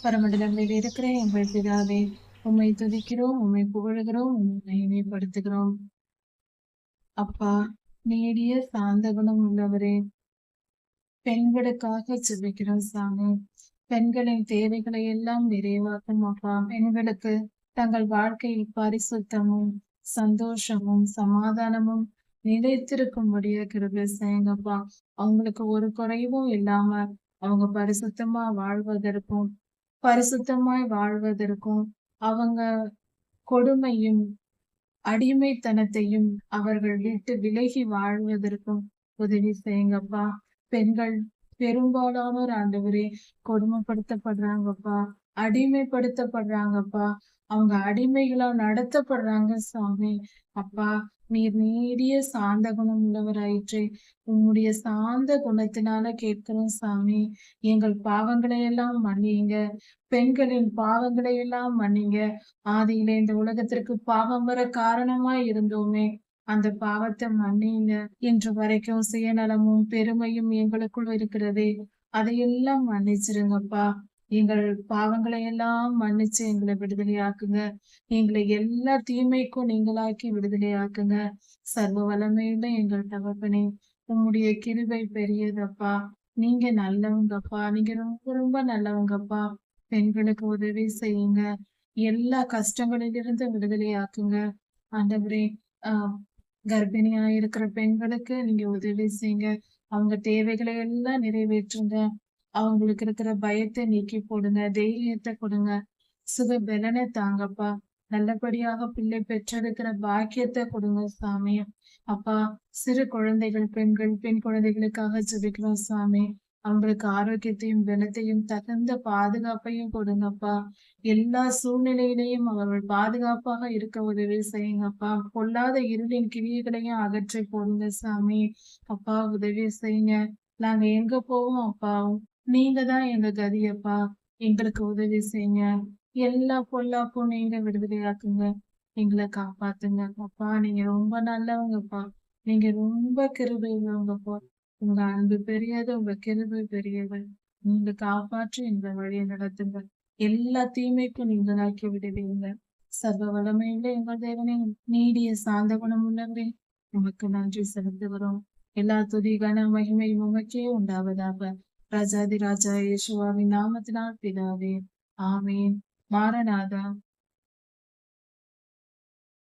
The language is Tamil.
பரமண்டலங்களில் இருக்கிற எங்கள் பிதாவே, உம்மை துதிக்கிறோம், உம்மை புகழுகிறோம், உம்மை மகிமைப்படுத்துகிறோம். அப்பா, நீடிய சாந்த குணம் உள்ளவரே, பெண்களுக்காக ஜெபிக்கிறோம் சாமி. பெண்களின் தேவைகளை எல்லாம் நிறைவாக்கும் அப்பா. பெண்களுக்கு தங்கள் வாழ்க்கையில் பரிசுத்தமும் சந்தோஷமும் சமாதானமும் நிலைத்திருக்கும்படியா கிருபை செய்யுங்கப்பா. அவங்களுக்கு ஒரு குறைவும் இல்லாம அவங்க பரிசுத்தமாய் வாழ்வதற்கும் அவங்க கொடுமையும் அடிமைத்தனத்தையும் அவர்கள் விட்டு விலகி வாழ்வதற்கும் உதவி செய்யுங்கப்பா. பெண்கள் பெரும்பாலானோர் ஆண்டவரே கொடுமைப்படுத்தப்படுறாங்கப்பா, அடிமைப்படுத்தப்படுறாங்கப்பா. அவங்க அடிமைகளா நடத்தப்படுறாங்க சாமி. அப்பா, நீர் நீடிய சாந்த குணம் உள்ளவராயிற்றே. உம்முடைய சாந்த குணத்தினால கேட்கிறோம் சாமி. எங்கள் பாவங்களை எல்லாம் மன்னியுங்க. பெண்களின் பாவங்களை எல்லாம் மன்னிங்க. ஆதியிலே இந்த உலகத்திற்கு பாவம் வர காரணமாய் இருந்தோமே, அந்த பாவத்தை மன்னியுங்க. இன்று வரைக்கும் சுயநலமும் பெருமையும் எங்களுக்குள் இருக்கிறதே, அதையெல்லாம் மன்னிச்சிருங்கப்பா. எங்கள் பாவங்களை எல்லாம் மன்னிச்சு எங்களை விடுதலையாக்குங்க. எங்களை எல்லா தீமைக்கும் நீங்களாக்கி விடுதலையாக்குங்க. சர்வ வல்லமையுள்ள எங்கள் தகப்பனே, உம்முடைய கிருபை பெரியதப்பா. நீங்க நல்லவங்கப்பா. நீங்க ரொம்ப ரொம்ப நல்லவங்கப்பா. பெண்களுக்கு உதவி செய்யுங்க. எல்லா கஷ்டங்களிலிருந்து விடுதலையாக்குங்க. ஆண்டவரே, ஆஹ் கர்ப்பிணியா இருக்கிற பெண்களுக்கு நீங்க உதவி செய்யுங்க. அவங்க தேவைகளை எல்லாம் நிறைவேற்றுங்க. அவங்களுக்கு இருக்கிற பயத்தை நீக்கி போடுங்க. தைரியத்தை கொடுங்க. சுக பலனை தாங்கப்பா. நல்லபடியாக பிள்ளை பெற்றெடுக்கிற பாக்கியத்தை கொடுங்க சாமி. அப்பா, சிறு குழந்தைகள், பெண் குழந்தைகளுக்காக ஜெபிக்கிறோம் சாமி. அவங்களுக்கு ஆரோக்கியத்தையும் பலத்தையும் தகுந்த பாதுகாப்பையும் கொடுங்கப்பா. எல்லா சூழ்நிலையிலையும் அவர்கள் பாதுகாப்பாக இருக்க உதவி செய்யுங்கப்பா. பொல்லாத இருளின் கிரியைகளையும் அகற்றி போடுங்க சாமி. அப்பா, உதவி செய்யுங்க. நாங்க எங்க போவோம் அப்பா? நீங்க தான் எங்க கதியப்பா. எங்களுக்கு உதவி செய்யுங்க. எல்லா பொல்லாப்பும் நீங்க விடுதலையாக்குங்க. எங்களை காப்பாத்துங்க அப்பா. நீங்க ரொம்ப நல்லவங்கப்பா. நீங்க ரொம்ப கிருபை உள்ளவங்கப்பா. உங்க அன்பு பெரியது, உங்க கிருபை பெரியது. நீங்க காப்பாற்றி எங்களை வழியை நடத்துங்க. எல்லா தீமைக்கும் நீங்களாக்கி விடுவீங்க. சர்வ வல்லமையுள்ள எங்கள் தேவனே, நீடிய சாந்த குணம் உள்ளவரே, உமக்கு நன்றி செலுத்துகிறோம். எல்லா துதி கன மகிமை உமக்கே உண்டாவதாக. ராஜாதி ராஜா இயேசுவாவின் நாமத்தினால் பிதாவே, ஆமேன். மாரநாதா.